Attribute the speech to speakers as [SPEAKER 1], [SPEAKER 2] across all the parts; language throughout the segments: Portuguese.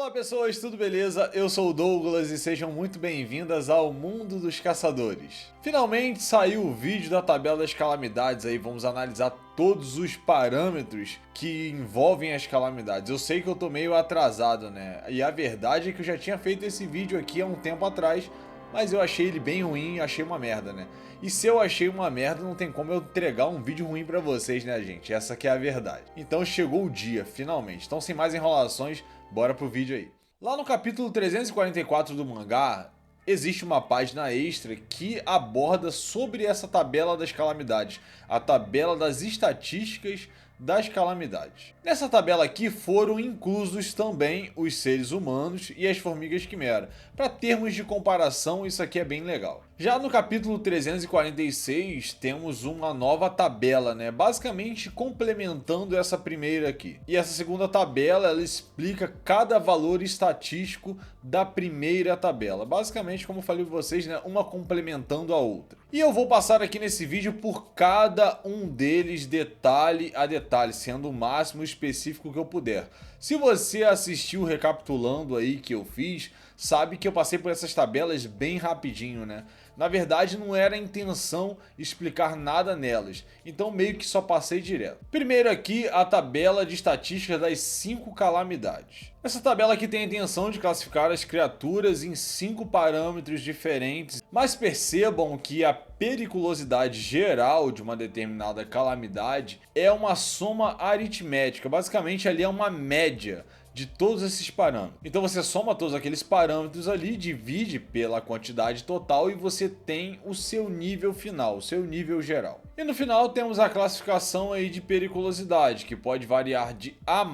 [SPEAKER 1] Fala pessoas, tudo beleza? Eu sou o Douglas e sejam muito bem-vindas ao Mundo dos Caçadores. Finalmente saiu o vídeo da tabela das calamidades aí, vamos analisar todos os parâmetros que envolvem as calamidades. Eu sei que eu tô meio atrasado, né? E a verdade é que eu já tinha feito esse vídeo aqui há um tempo atrás, mas eu achei ele bem ruim, achei uma merda, né? E se eu achei uma merda, não tem como eu entregar um vídeo ruim pra vocês, né, gente? Essa que é a verdade. Então chegou o dia, finalmente. Então, sem mais enrolações, bora pro vídeo aí. Lá no capítulo 344 do mangá, existe uma página extra que aborda sobre essa tabela das calamidades, a tabela das estatísticas das calamidades. Nessa tabela aqui foram inclusos também os seres humanos e as formigas quimera. Para termos de comparação, isso aqui é bem legal. Já no capítulo 346 temos uma nova tabela, né? Basicamente complementando essa primeira aqui. E essa segunda tabela, ela explica cada valor estatístico da primeira tabela. Basicamente, como eu falei para vocês, né? Uma complementando a outra. E eu vou passar aqui nesse vídeo por cada um deles detalhe a detalhe, sendo o máximo específico que eu puder. Se você assistiu recapitulando aí que eu fiz, sabe que eu passei por essas tabelas bem rapidinho, né? Na verdade, não era a intenção explicar nada nelas, então meio que só passei direto. Primeiro aqui, a tabela de estatísticas das 5 calamidades. Essa tabela aqui tem a intenção de classificar as criaturas em 5 parâmetros diferentes, mas percebam que a periculosidade geral de uma determinada calamidade é uma soma aritmética, basicamente ali é uma média de todos esses parâmetros. Então você soma todos aqueles parâmetros ali, divide pela quantidade total e você tem o seu nível final, o seu nível geral. E no final temos a classificação aí de periculosidade, que pode variar de A+,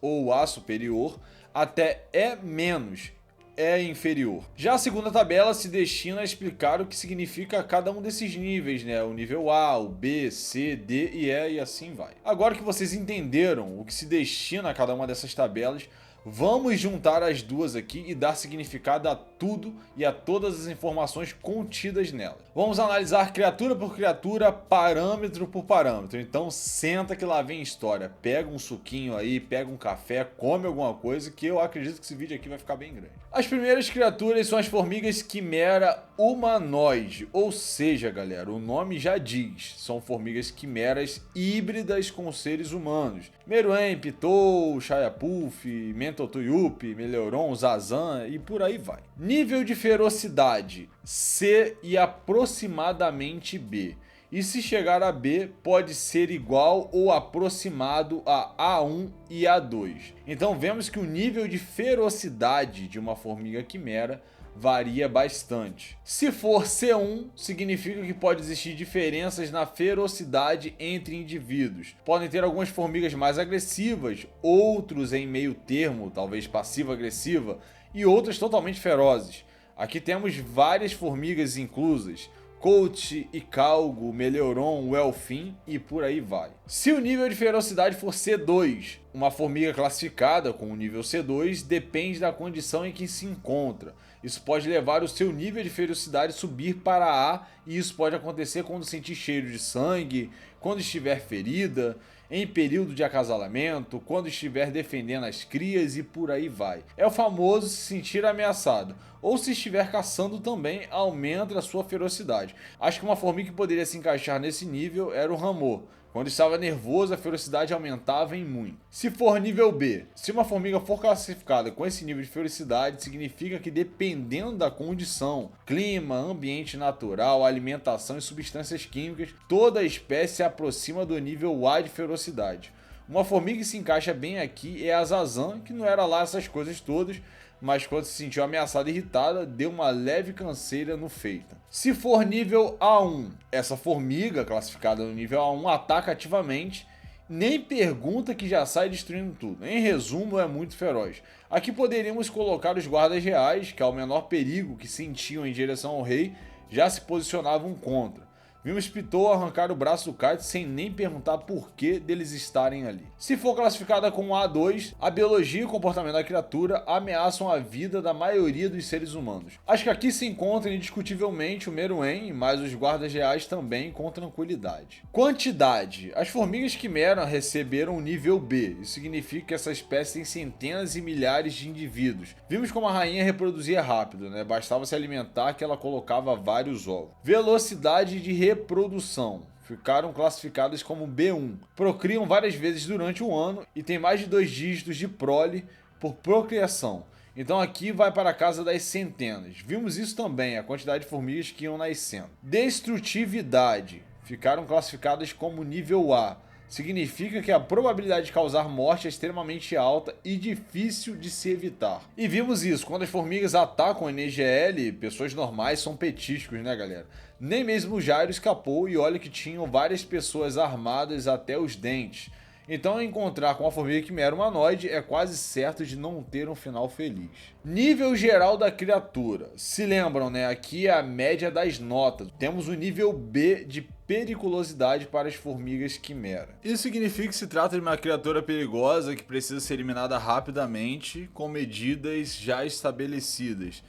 [SPEAKER 1] ou A superior, até E-, é inferior. Já a segunda tabela se destina a explicar o que significa cada um desses níveis, né? O nível A, o B, C, D e E e assim vai. Agora que vocês entenderam o que se destina a cada uma dessas tabelas, vamos juntar as duas aqui e dar significado a tudo e a todas as informações contidas nela. Vamos analisar criatura por criatura, parâmetro por parâmetro. Então senta que lá vem história. Pega um suquinho aí, pega um café, come alguma coisa, que eu acredito que esse vídeo aqui vai ficar bem grande. As primeiras criaturas são as formigas quimera humanoide, ou seja, galera, o nome já diz, são formigas quimeras híbridas com seres humanos. Meruem, Pitou, Chayapuf, Mentotuyup, Meleuron, Zazan e por aí vai. Nível de ferocidade C e aproximadamente B. E se chegar a B, pode ser igual ou aproximado a A1 e A2. Então vemos que o nível de ferocidade de uma formiga quimera varia bastante. Se for C1, significa que pode existir diferenças na ferocidade entre indivíduos. Podem ter algumas formigas mais agressivas, outros em meio termo, talvez passiva-agressiva, e outras totalmente ferozes. Aqui temos várias formigas inclusas. Coach, Icalgo, Meleuron, Welfin e por aí vai. Se o nível de ferocidade for C2, uma formiga classificada com o nível C2 depende da condição em que se encontra. Isso pode levar o seu nível de ferocidade a subir para A, e isso pode acontecer quando sentir cheiro de sangue, quando estiver ferida, em período de acasalamento, quando estiver defendendo as crias e por aí vai. É o famoso se sentir ameaçado, ou se estiver caçando também aumenta a sua ferocidade. Acho que uma formiga que poderia se encaixar nesse nível era o Ramor. Quando estava nervoso, a ferocidade aumentava em muito. Se for nível B, se uma formiga for classificada com esse nível de ferocidade, significa que dependendo da condição, clima, ambiente natural, alimentação e substâncias químicas, toda a espécie se aproxima do nível A de ferocidade. Uma formiga que se encaixa bem aqui é a Zazan, que não era lá essas coisas todas, mas quando se sentiu ameaçada e irritada, deu uma leve canseira no feito. Se for nível A1, essa formiga classificada no nível A1 ataca ativamente, nem pergunta que já sai destruindo tudo. Em resumo, é muito feroz. Aqui poderíamos colocar os guardas reais, que ao menor perigo que sentiam em direção ao rei, já se posicionavam contra. Vimos Pitou arrancar o braço do Kite sem nem perguntar por que deles estarem ali. Se for classificada como A2, a biologia e o comportamento da criatura ameaçam a vida da maioria dos seres humanos. Acho que aqui se encontra indiscutivelmente o Meruem, mas os guardas reais também com tranquilidade. Quantidade. As formigas quimera receberam o nível B, isso significa que essa espécie tem centenas e milhares de indivíduos. Vimos como a rainha reproduzia rápido, né? Bastava se alimentar que ela colocava vários ovos. Velocidade de reprodução. Ficaram classificadas como B1. Procriam várias vezes durante o ano e tem mais de 2 dígitos de prole por procriação. Então aqui vai para a casa das centenas. Vimos isso também, a quantidade de formigas que iam nascendo. Destrutividade. Ficaram classificadas como nível A. Significa que a probabilidade de causar morte é extremamente alta e difícil de se evitar. E vimos isso, quando as formigas atacam a NGL, pessoas normais são petiscos, né galera? Nem mesmo o Jairo escapou e olha que tinham várias pessoas armadas até os dentes. Então encontrar com a formiga quimera humanoide é quase certo de não ter um final feliz. Nível geral da criatura. Se lembram, né? Aqui é a média das notas. Temos o nível B de periculosidade para as formigas quimera. Isso significa que se trata de uma criatura perigosa que precisa ser eliminada rapidamente com medidas já estabelecidas.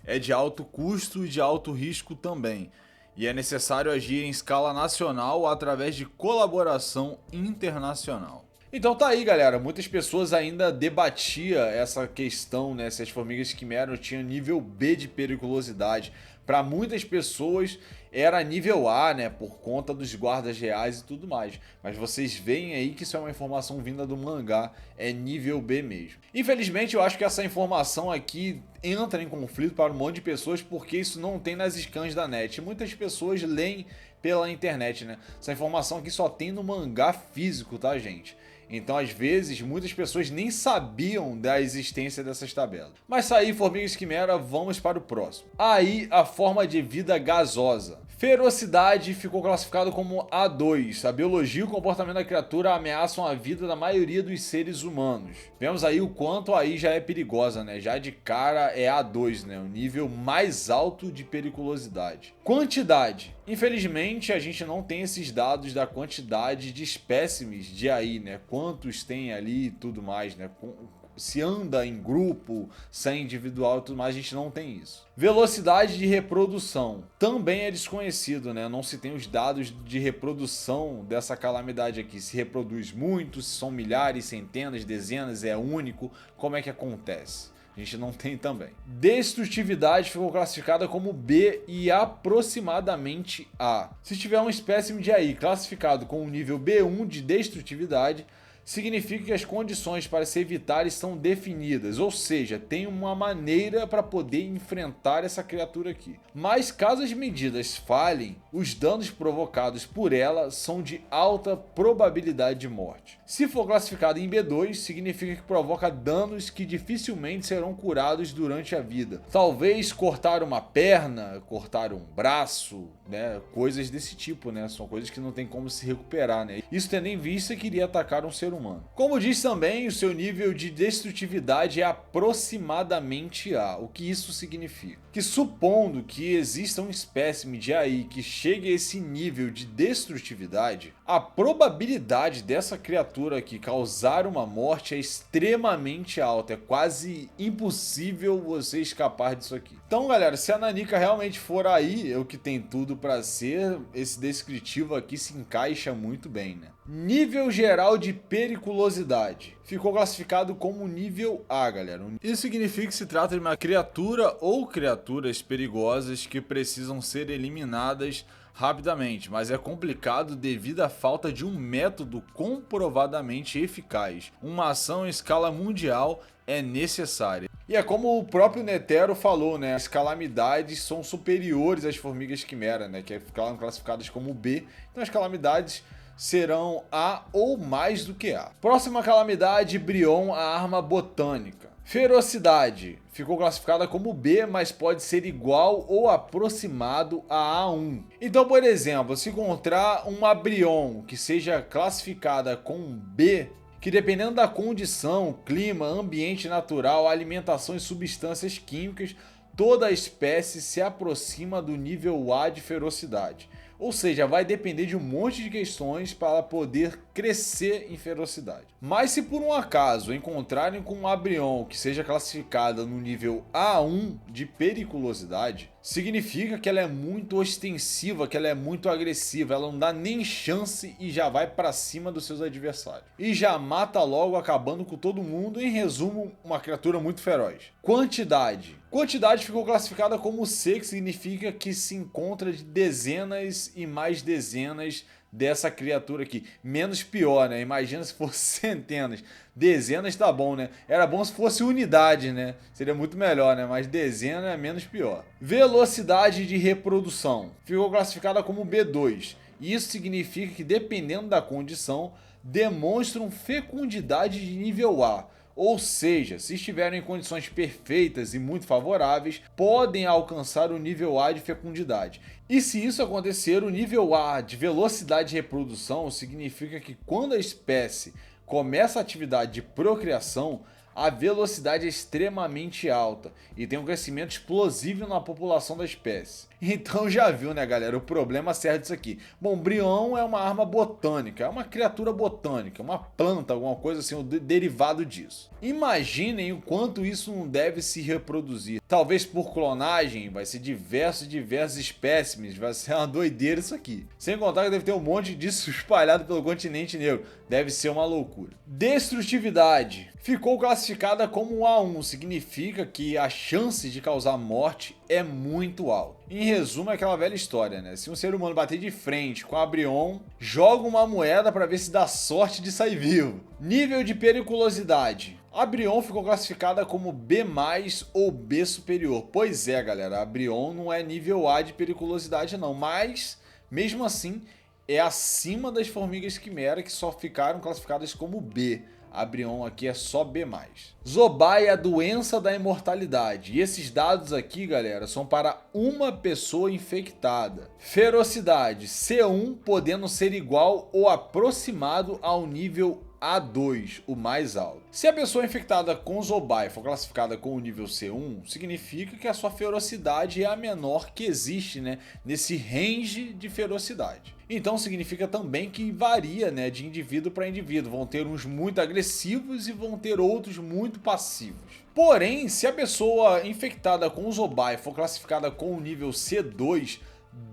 [SPEAKER 1] É de alto custo e de alto risco também. E é necessário agir em escala nacional através de colaboração internacional. Então tá aí, galera. Muitas pessoas ainda debatiam essa questão, né? Se as formigas quimera tinham nível B de periculosidade. Para muitas pessoas era nível A, né? Por conta dos guardas reais e tudo mais. Mas vocês veem aí que isso é uma informação vinda do mangá. É nível B mesmo. Infelizmente, eu acho que essa informação aqui entra em conflito para um monte de pessoas porque isso não tem nas scans da net. E muitas pessoas leem pela internet, né? Essa informação aqui só tem no mangá físico, tá, gente? Então, às vezes, muitas pessoas nem sabiam da existência dessas tabelas. Mas saí, formigas quimera, vamos para o próximo. Aí, a forma de vida gasosa. Ferocidade ficou classificado como A2. A biologia e o comportamento da criatura ameaçam a vida da maioria dos seres humanos. Vemos aí o quanto aí já é perigosa, né? Já de cara é A2, né? O nível mais alto de periculosidade. Quantidade. Infelizmente, a gente não tem esses dados da quantidade de espécimes de aí, né? Quantos tem ali e tudo mais, né? Se anda em grupo, se é individual e tudo mais, a gente não tem isso. Velocidade de reprodução também é desconhecido, né? Não se tem os dados de reprodução dessa calamidade aqui. Se reproduz muito, se são milhares, centenas, dezenas, é único, como é que acontece? A gente não tem também. Destrutividade ficou classificada como B e aproximadamente A. Se tiver um espécime de AI classificado com o nível B1 de destrutividade, significa que as condições para se evitar estão definidas, ou seja, tem uma maneira para poder enfrentar essa criatura aqui. Mas caso as medidas falhem, os danos provocados por ela são de alta probabilidade de morte. Se for classificado em B2, significa que provoca danos que dificilmente serão curados durante a vida. Talvez cortar uma perna, cortar um braço, né? Coisas desse tipo, né? São coisas que não tem como se recuperar, né? Isso tendo em vista que iria atacar um ser humano. Como diz também, o seu nível de destrutividade é aproximadamente A. O que isso significa? Que supondo que exista um espécime de AI que chegue a esse nível de destrutividade, a probabilidade dessa criatura aqui causar uma morte é extremamente alta. É quase impossível você escapar disso aqui. Então, galera, se a Nanica realmente for aí, é o que tem tudo para ser, esse descritivo aqui se encaixa muito bem, né? Nível geral de periculosidade. Ficou classificado como nível A, galera. Isso significa que se trata de uma criatura ou criaturas perigosas que precisam ser eliminadas rapidamente, mas é complicado devido à falta de um método comprovadamente eficaz. Uma ação em escala mundial é necessária. E é como o próprio Netero falou, né? As calamidades são superiores às formigas quimera, né? Que ficaram classificadas como B. Então as calamidades serão A ou mais do que A. Próxima calamidade, Brionne, a arma botânica. Ferocidade. Ficou classificada como B, mas pode ser igual ou aproximado a A1. Então, por exemplo, se encontrar uma Brionne que seja classificada com B, que dependendo da condição, clima, ambiente natural, alimentação e substâncias químicas, toda a espécie se aproxima do nível A de ferocidade. Ou seja, vai depender de um monte de questões para poder crescer em ferocidade. Mas se por um acaso encontrarem com um Abrion que seja classificada no nível A1 de periculosidade, significa que ela é muito ostensiva, que ela é muito agressiva, ela não dá nem chance e já vai para cima dos seus adversários. E já mata logo, acabando com todo mundo. Em resumo, uma criatura muito feroz. Quantidade. Quantidade ficou classificada como C, que significa que se encontra de dezenas e mais dezenas dessa criatura aqui. Menos pior, né? Imagina se fosse centenas. Dezenas tá bom, né? Era bom se fosse unidade, né? Seria muito melhor, né? Mas dezena é menos pior. Velocidade de reprodução. Ficou classificada como B2. Isso significa que, dependendo da condição, demonstram fecundidade de nível A. Ou seja, se estiverem em condições perfeitas e muito favoráveis, podem alcançar o nível A de fecundidade. E se isso acontecer, o nível A de velocidade de reprodução significa que quando a espécie começa a atividade de procriação, a velocidade é extremamente alta e tem um crescimento explosivo na população da espécie. Então já viu, né, galera, o problema certo disso aqui. Bom, Brionne é uma arma botânica, é uma criatura botânica, uma planta, alguma coisa assim, derivado disso. Imaginem o quanto isso não deve se reproduzir. Talvez por clonagem, vai ser diversos espécimes, vai ser uma doideira isso aqui. Sem contar que deve ter um monte disso espalhado pelo continente negro. Deve ser uma loucura. Destrutividade. Ficou classificada como A1, significa que a chance de causar morte é muito alta. Em resumo, é aquela velha história, né? Se um ser humano bater de frente com a Brionne, joga uma moeda para ver se dá sorte de sair vivo. Nível de periculosidade. A Brionne ficou classificada como B+, ou B superior. Pois é, galera, a Brionne não é nível A de periculosidade não, mas mesmo assim é acima das formigas quimera, que só ficaram classificadas como B. A Brionne aqui é só B+. Zobai é a doença da imortalidade. E esses dados aqui, galera, são para uma pessoa infectada. Ferocidade, C1, podendo ser igual ou aproximado ao nível A2, o mais alto. Se a pessoa infectada com Zobai for classificada com o nível C1, significa que a sua ferocidade é a menor que existe, né, nesse range de ferocidade. Então significa também que varia, né, de indivíduo para indivíduo. Vão ter uns muito agressivos e vão ter outros muito passivos. Porém, se a pessoa infectada com Zobai for classificada com o nível C2,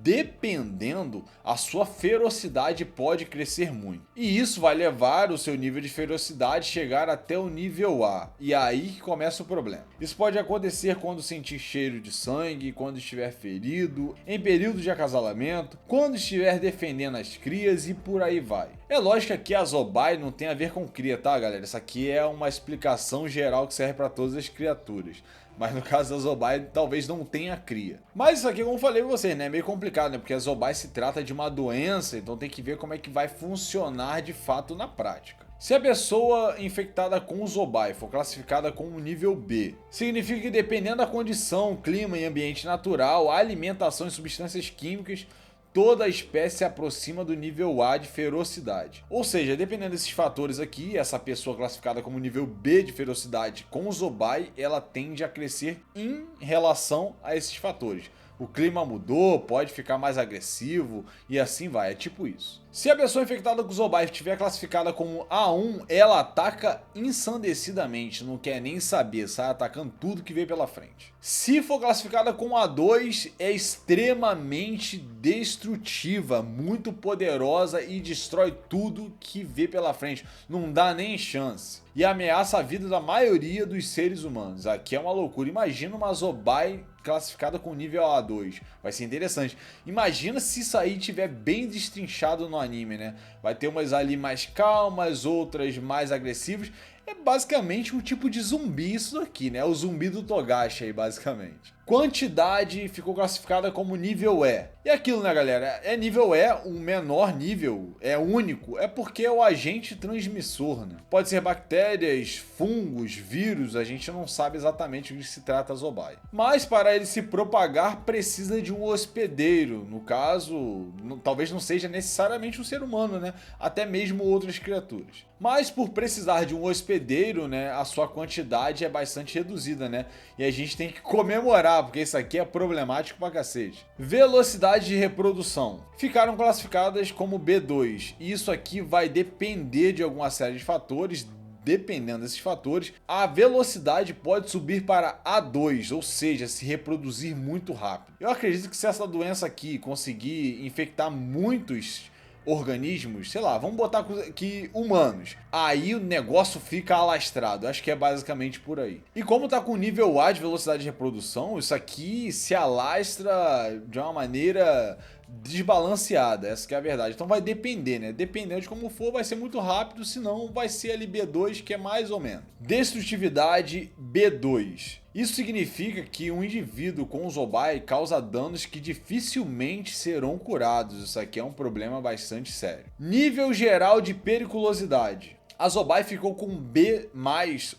[SPEAKER 1] dependendo, a sua ferocidade pode crescer muito. E isso vai levar o seu nível de ferocidade chegar até o nível A. E é aí que começa o problema. Isso pode acontecer quando sentir cheiro de sangue, quando estiver ferido, em período de acasalamento, quando estiver defendendo as crias e por aí vai. É lógico que aqui a Zobai não tem a ver com cria, tá, galera? Isso aqui é uma explicação geral que serve para todas as criaturas. Mas no caso da Zobai, talvez não tenha cria. Mas isso aqui, como eu falei pra vocês, né, é meio complicado, né? Porque a Zobai se trata de uma doença, então tem que ver como é que vai funcionar de fato na prática. Se a pessoa infectada com Zobai for classificada como nível B, significa que dependendo da condição, clima e ambiente natural, alimentação e substâncias químicas, toda a espécie se aproxima do nível A de ferocidade. Ou seja, dependendo desses fatores aqui, essa pessoa classificada como nível B de ferocidade com Zobai, ela tende a crescer em relação a esses fatores. O clima mudou, pode ficar mais agressivo e assim vai, é tipo isso. Se a pessoa infectada com Zobai estiver classificada como A1, ela ataca ensandecidamente, não quer nem saber, sai atacando tudo que vem pela frente. Se for classificada como A2, é extremamente destrutiva, muito poderosa e destrói tudo que vê pela frente, não dá nem chance. E ameaça a vida da maioria dos seres humanos. Aqui é uma loucura, imagina uma Zobai classificada com nível A2, vai ser interessante. Imagina se isso aí estiver bem destrinchado no anime, né? Vai ter umas ali mais calmas, outras mais agressivas. É basicamente um tipo de zumbi isso daqui, né? O zumbi do Togashi aí, basicamente. Quantidade ficou classificada como nível E. E aquilo, né, galera? É nível E, o menor nível, é único, é porque é o agente transmissor, né? Pode ser bactérias, fungos, vírus, a gente não sabe exatamente o que se trata a Zobai. Mas para ele se propagar, precisa de um hospedeiro. No caso, talvez não seja necessariamente um ser humano, né? Até mesmo outras criaturas. Mas por precisar de um hospedeiro, hospedeiro, né, a sua quantidade é bastante reduzida, né? E a gente tem que comemorar, porque isso aqui é problemático pra cacete. Velocidade de reprodução. Ficaram classificadas como B2. E isso aqui vai depender de alguma série de fatores. Dependendo desses fatores, a velocidade pode subir para A2, ou seja, se reproduzir muito rápido. Eu acredito que se essa doença aqui conseguir infectar muitos organismos, sei lá, vamos botar aqui humanos, aí o negócio fica alastrado. Acho que é basicamente por aí. E como tá com nível A de velocidade de reprodução, isso aqui se alastra de uma maneira desbalanceada, essa que é a verdade. Então vai depender, né? Dependendo de como for, vai ser muito rápido, senão vai ser ali B2, que é mais ou menos. Destrutividade B2. Isso significa que um indivíduo com Zobai causa danos que dificilmente serão curados. Isso aqui é um problema bastante sério. Nível geral de periculosidade. A Zobai ficou com B+,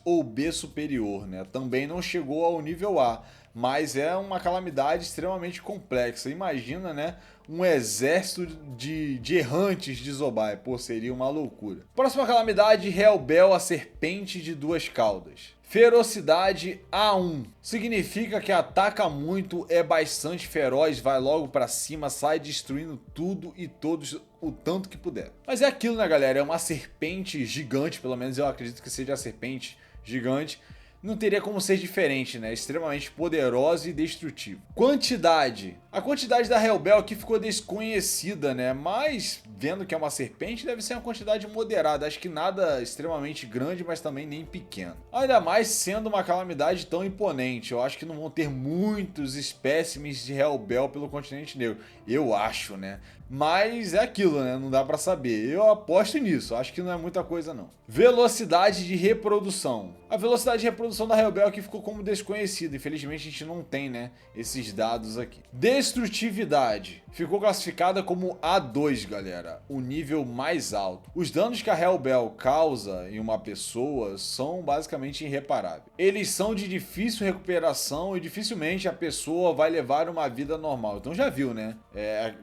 [SPEAKER 1] ou B superior, né? Também não chegou ao nível A, mas é uma calamidade extremamente complexa. Imagina, né? Um exército de errantes de Zobai. Pô, seria uma loucura. Próxima calamidade, Hellbell, a serpente de duas caudas. Ferocidade A1. Significa que ataca muito, é bastante feroz, vai logo pra cima, sai destruindo tudo e todos o tanto que puder. Mas é aquilo, né, galera? É uma serpente gigante, pelo menos eu acredito que seja a serpente gigante. Não teria como ser diferente, né? Extremamente poderosa e destrutiva. Quantidade. A quantidade da Hellbell aqui ficou desconhecida, né? Mas, vendo que é uma serpente, deve ser uma quantidade moderada. Acho que nada extremamente grande, mas também nem pequeno. Ainda mais sendo uma calamidade tão imponente. Eu acho que não vão ter muitos espécimes de Hellbell pelo continente negro. Eu acho, né? Mas é aquilo, né? Não dá pra saber. Eu aposto nisso. Acho que não é muita coisa, não. Velocidade de reprodução. A velocidade de reprodução da Hellbell aqui ficou como desconhecida. Infelizmente, a gente não tem, né? Esses dados aqui. Destrutividade. Ficou classificada como A2, galera. O nível mais alto. Os danos que a Hellbell causa em uma pessoa são basicamente irreparáveis. Eles são de difícil recuperação e dificilmente a pessoa vai levar uma vida normal. Então já viu, né?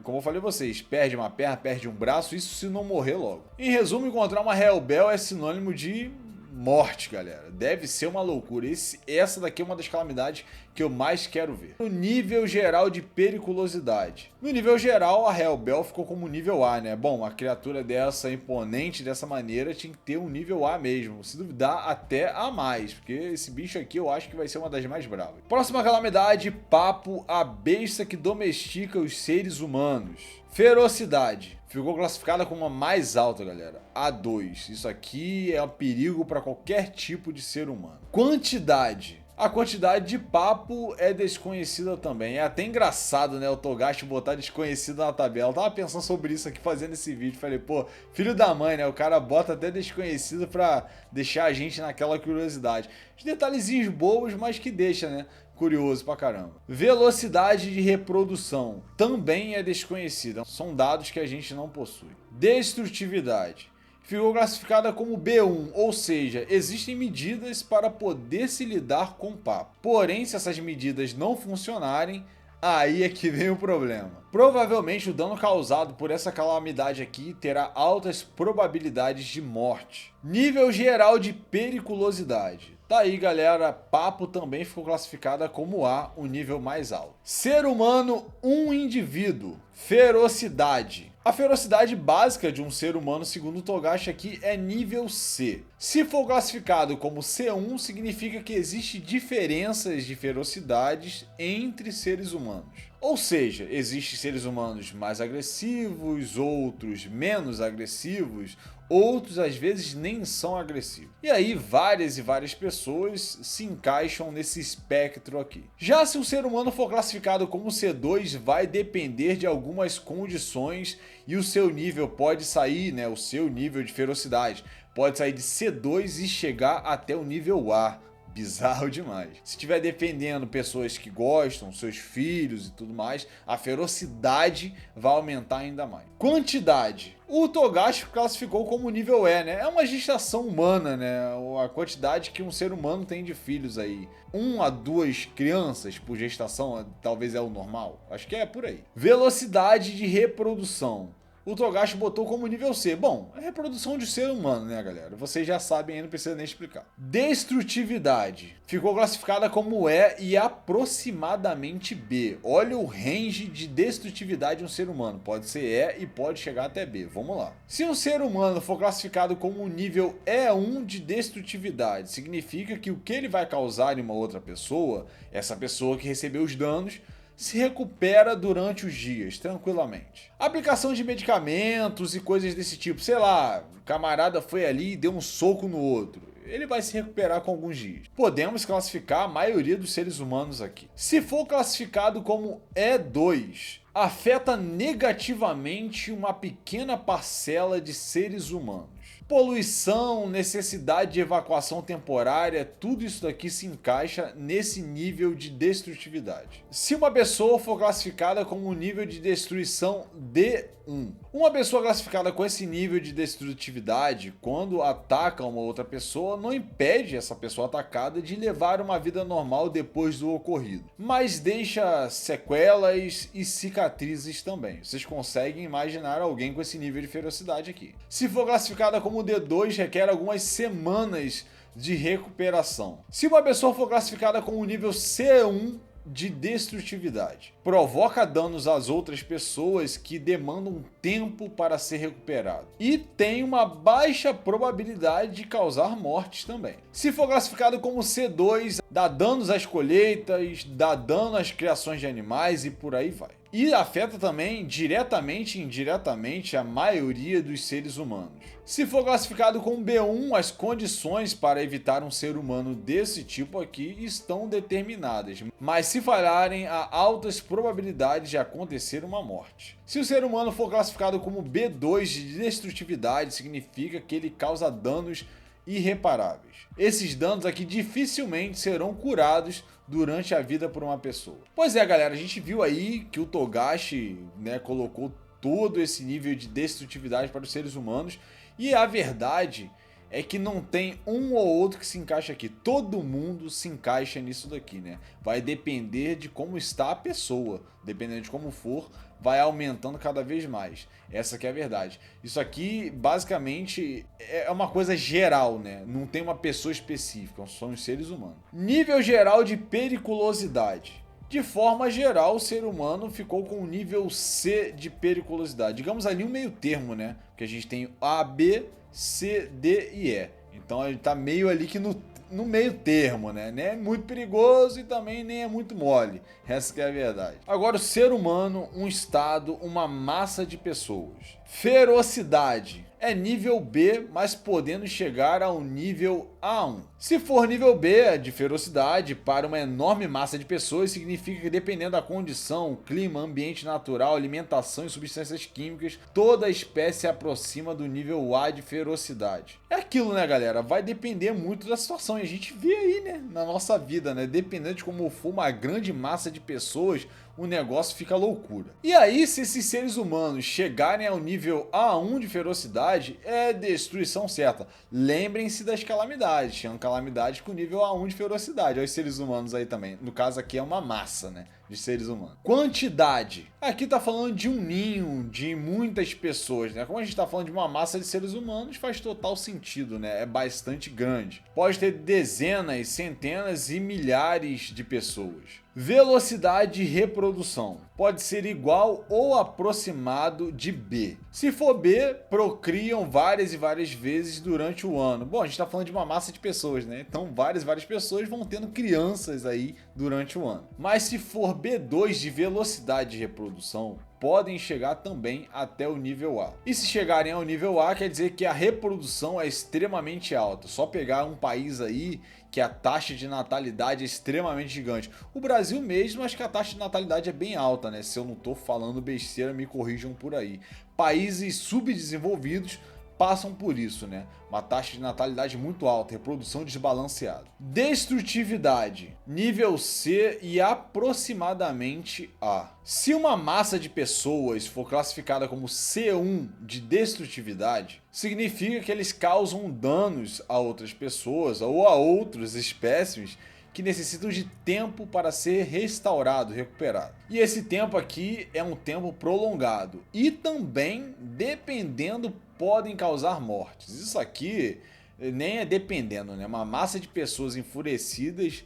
[SPEAKER 1] Como eu falei a vocês, perde uma perna, perde um braço, isso se não morrer logo. Em resumo, encontrar uma Hellbell é sinônimo de morte, galera. Deve ser uma loucura. Essa daqui é uma das calamidades que eu mais quero ver. No nível geral de periculosidade. No nível geral, a Hellbell ficou como nível A, né? Bom, a criatura dessa, imponente dessa maneira, tinha que ter um nível A mesmo. Se duvidar, até A+, porque esse bicho aqui eu acho que vai ser uma das mais bravas. Próxima calamidade, Papo, a besta que domestica os seres humanos. Ferocidade. Ficou classificada como a mais alta, galera. A2. Isso aqui é um perigo para qualquer tipo de ser humano. Quantidade. A quantidade de Papo é desconhecida também. É até engraçado, né, o Togashi botar desconhecido na tabela. Eu tava pensando sobre isso aqui fazendo esse vídeo. Falei, pô, filho da mãe, né? O cara bota até desconhecido pra deixar a gente naquela curiosidade. Os detalhezinhos bobos, mas que deixa, né? Curioso pra caramba. Velocidade de reprodução também é desconhecida. São dados que a gente não possui. Destrutividade. Ficou classificada como B1, ou seja, existem medidas para poder se lidar com o papo. Porém, se essas medidas não funcionarem, aí é que vem o problema. Provavelmente o dano causado por essa calamidade aqui terá altas probabilidades de morte. Nível geral de periculosidade. Tá aí, galera, Papo também ficou classificada como A, o nível mais alto. Ser humano, um indivíduo. Ferocidade. A ferocidade básica de um ser humano, segundo o Togashi aqui, é nível C. Se for classificado como C1, significa que existem diferenças de ferocidades entre seres humanos. Ou seja, existem seres humanos mais agressivos, outros menos agressivos, outros às vezes nem são agressivos. E aí várias e várias pessoas se encaixam nesse espectro aqui. Já se o ser humano for classificado como C2, vai depender de algumas condições e o seu nível pode sair, né, o seu nível de ferocidade pode sair de C2 e chegar até o nível A. Bizarro demais. Se estiver defendendo pessoas que gostam, seus filhos e tudo mais, a ferocidade vai aumentar ainda mais. Quantidade. O Togashi classificou como nível E, né? É uma gestação humana, né? A quantidade que um ser humano tem de filhos aí. 1 a 2 crianças por gestação, talvez é o normal. Acho que é por aí. Velocidade de reprodução. o Togashi botou como nível C. Bom, é reprodução de ser humano, né, galera? Vocês já sabem aí, não precisa nem explicar. Destrutividade ficou classificada como E e aproximadamente B. Olha o range de destrutividade de um ser humano. Pode ser E e pode chegar até B. Vamos lá. Se um ser humano for classificado como nível E1 de destrutividade, significa que o que ele vai causar em uma outra pessoa, essa pessoa que recebeu os danos, se recupera durante os dias, tranquilamente. Aplicação de medicamentos e coisas desse tipo. Sei lá, o camarada foi ali e deu um soco no outro. Ele vai se recuperar com alguns dias. Podemos classificar a maioria dos seres humanos aqui. Se for classificado como E2, afeta negativamente uma pequena parcela de seres humanos. Poluição, necessidade de evacuação temporária, tudo isso daqui se encaixa nesse nível de destrutividade. Se uma pessoa for classificada como um nível de destruição D1, uma pessoa classificada com esse nível de destrutividade, quando ataca uma outra pessoa, não impede essa pessoa atacada de levar uma vida normal depois do ocorrido, mas deixa sequelas e cicatrizes também. Vocês conseguem imaginar alguém com esse nível de ferocidade aqui. Se for classificada como D2, requer algumas semanas de recuperação. Se uma pessoa for classificada com o nível C1 de destrutividade, provoca danos às outras pessoas que demandam tempo para ser recuperado e tem uma baixa probabilidade de causar mortes também. Se for classificado como C2, dá danos às colheitas, dá dano às criações de animais e por aí vai. E afeta também, diretamente e indiretamente, a maioria dos seres humanos. Se for classificado como B1, as condições para evitar um ser humano desse tipo aqui estão determinadas, mas se falharem, há altas probabilidades de acontecer uma morte. Se o ser humano for classificado como B2 de destrutividade, significa que ele causa danos irreparáveis. Esses danos aqui dificilmente serão curados durante a vida por uma pessoa. Pois é, galera, a gente viu aí que o Togashi, né, colocou todo esse nível de destrutividade para os seres humanos, e a verdade é que não tem um ou outro que se encaixa aqui. Todo mundo se encaixa nisso daqui, né? Vai depender de como está a pessoa. Dependendo de como for, vai aumentando cada vez mais. Essa que é a verdade. Isso aqui, basicamente, é uma coisa geral, né? Não tem uma pessoa específica, são os seres humanos. Nível geral de periculosidade. De forma geral, o ser humano ficou com o nível C de periculosidade. Digamos ali um meio termo, né? Porque a gente tem A, B, C, D e E. Então ele tá meio ali que no meio termo, né? Nem é muito perigoso e também nem é muito mole. Essa que é a verdade. Agora, o ser humano, um estado, uma massa de pessoas. Ferocidade. É nível B, mas podendo chegar ao nível A1. Se for nível B de ferocidade para uma enorme massa de pessoas, significa que dependendo da condição, clima, ambiente natural, alimentação e substâncias químicas, toda a espécie se aproxima do nível A de ferocidade. É aquilo, né, galera? Vai depender muito da situação. E a gente vê aí, né, na nossa vida, né? Dependendo de como for uma grande massa de pessoas, o negócio fica loucura. E aí, se esses seres humanos chegarem ao nível A1 de ferocidade, é destruição certa. Lembrem-se das calamidades. Tinham calamidades com nível A1 de ferocidade. Olha os seres humanos aí também. No caso aqui é uma massa, né, de seres humanos. Quantidade. Aqui tá falando de um ninho, de muitas pessoas, né? Como a gente tá falando de uma massa de seres humanos, faz total sentido, né? É bastante grande. Pode ter dezenas, centenas e milhares de pessoas. Velocidade de reprodução. Pode ser igual ou aproximado de B. Se for B, procriam várias e várias vezes durante o ano. Bom, a gente está falando de uma massa de pessoas, né? Então várias e várias pessoas vão tendo crianças aí durante o ano. Mas se for B2 de velocidade de reprodução, podem chegar também até o nível A. E se chegarem ao nível A, quer dizer que a reprodução é extremamente alta. Só pegar um país aí que a taxa de natalidade é extremamente gigante. O Brasil mesmo, acho que a taxa de natalidade é bem alta, né? Se eu não tô falando besteira, me corrijam por aí. Países subdesenvolvidos passam por isso, né? Uma taxa de natalidade muito alta, reprodução desbalanceada. Destrutividade, nível C e aproximadamente A. Se uma massa de pessoas for classificada como C1 de destrutividade, significa que eles causam danos a outras pessoas ou a outros espécimes que necessitam de tempo para ser restaurado, recuperado. E esse tempo aqui é um tempo prolongado e também, dependendo, podem causar mortes. Isso aqui nem é dependendo, né? Uma massa de pessoas enfurecidas,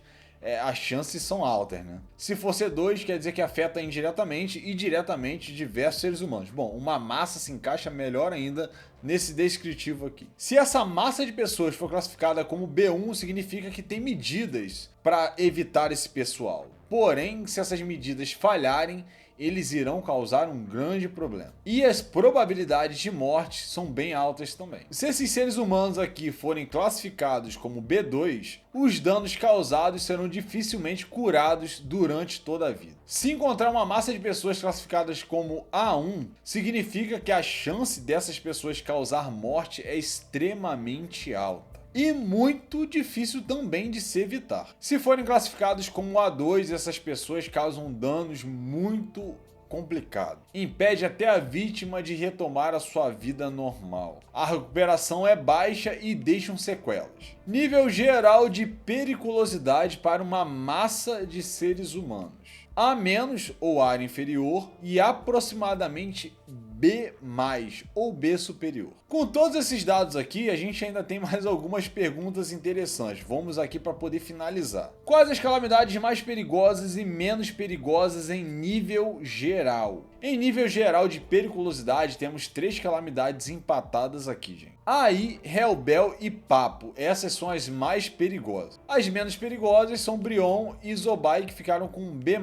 [SPEAKER 1] as chances são altas, né? Se for C2, quer dizer que afeta indiretamente e diretamente diversos seres humanos. Bom, uma massa se encaixa melhor ainda nesse descritivo aqui. Se essa massa de pessoas for classificada como B1, significa que tem medidas para evitar esse pessoal. Porém, se essas medidas falharem, eles irão causar um grande problema. E as probabilidades de morte são bem altas também. Se esses seres humanos aqui forem classificados como B2, os danos causados serão dificilmente curados durante toda a vida. Se encontrar uma massa de pessoas classificadas como A1, significa que a chance dessas pessoas causar morte é extremamente alta. E muito difícil também de se evitar. Se forem classificados como A2, essas pessoas causam danos muito complicados. Impede até a vítima de retomar a sua vida normal. A recuperação é baixa e deixam sequelas. Nível geral de periculosidade para uma massa de seres humanos: A- ou área inferior e aproximadamente B+, ou B superior. Com todos esses dados aqui, a gente ainda tem mais algumas perguntas interessantes. Vamos aqui para poder finalizar. Quais as calamidades mais perigosas e menos perigosas em nível geral? Em nível geral de periculosidade, temos 3 calamidades empatadas aqui, gente. Aí, Hellbell e Papo, essas são as mais perigosas. As menos perigosas são Brionne e Zobai, que ficaram com B+.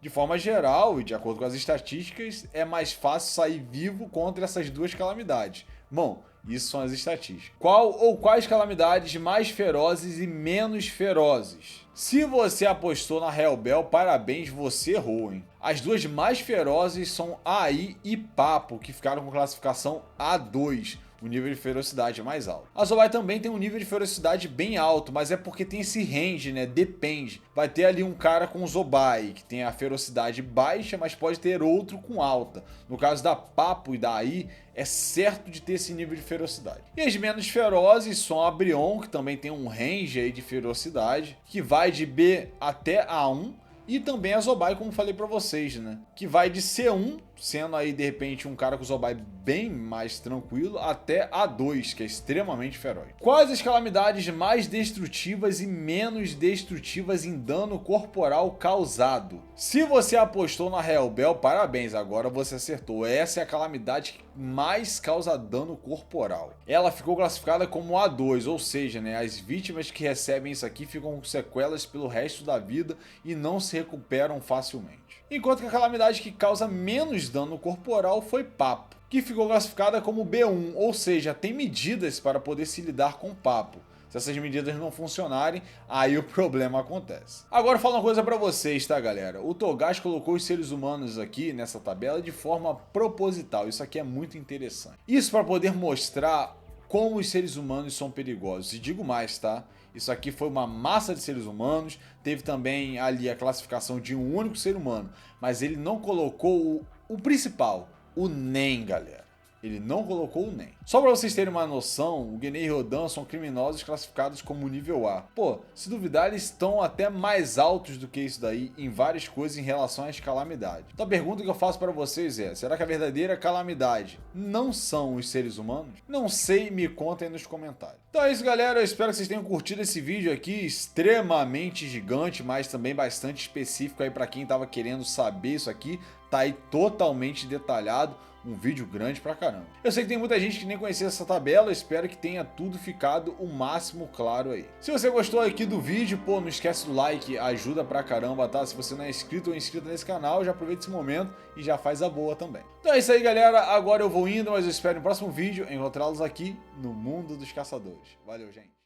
[SPEAKER 1] De forma geral, e de acordo com as estatísticas, é mais fácil sair vivo contra essas duas calamidades. Bom, isso são as estatísticas. Qual ou quais calamidades mais ferozes e menos ferozes? Se você apostou na Hellbell, parabéns, você errou, hein? As duas mais ferozes são Aí e Papo, que ficaram com classificação A2. O nível de ferocidade é mais alto. A Zobai também tem um nível de ferocidade bem alto, mas é porque tem esse range, né? Depende. Vai ter ali um cara com Zobai, que tem a ferocidade baixa, mas pode ter outro com alta. No caso da Papo e da Aí, é certo de ter esse nível de ferocidade. E as menos ferozes são a Brionne, que também tem um range aí de ferocidade, que vai de B até A1. E também a Zobai, como falei pra vocês, né? Que vai de C1, sendo aí de repente um cara com Zobai bem mais tranquilo, até A2, que é extremamente feroz. Quais as calamidades mais destrutivas e menos destrutivas em dano corporal causado? Se você apostou na Hellbell, parabéns, agora você acertou. Essa é a calamidade que mais causa dano corporal. Ela ficou classificada como A2, ou seja, né, as vítimas que recebem isso aqui ficam com sequelas pelo resto da vida e não se recuperam facilmente. Enquanto que a calamidade que causa menos dano corporal foi Papo, que ficou classificada como B1, ou seja, tem medidas para poder se lidar com Papo. Se essas medidas não funcionarem, aí o problema acontece. Agora falo uma coisa pra vocês, tá, galera? O Togashi colocou os seres humanos aqui nessa tabela de forma proposital. Isso aqui é muito interessante. Isso para poder mostrar como os seres humanos são perigosos. E digo mais, tá? Isso aqui foi uma massa de seres humanos, teve também ali a classificação de um único ser humano, mas ele não colocou o principal, o NEM, galera. Ele não colocou o NEM. Só pra vocês terem uma noção, o Guenei e Rodan são criminosos classificados como nível A. Pô, se duvidar, eles estão até mais altos do que isso daí em várias coisas em relação às calamidades. Então a pergunta que eu faço para vocês é: será que a verdadeira calamidade não são os seres humanos? Não sei, me contem nos comentários. Então é isso, galera. Eu espero que vocês tenham curtido esse vídeo aqui, extremamente gigante, mas também bastante específico aí para quem tava querendo saber isso aqui. Tá aí totalmente detalhado. Um vídeo grande pra caramba. Eu sei que tem muita gente que nem conhecia essa tabela, espero que tenha tudo ficado o máximo claro aí. Se você gostou aqui do vídeo, pô, não esquece do like, ajuda pra caramba, tá? Se você não é inscrito ou inscrita nesse canal, já aproveita esse momento e já faz a boa também. Então é isso aí, galera. Agora eu vou indo, mas eu espero no próximo vídeo encontrá-los aqui no Mundo dos Caçadores. Valeu, gente.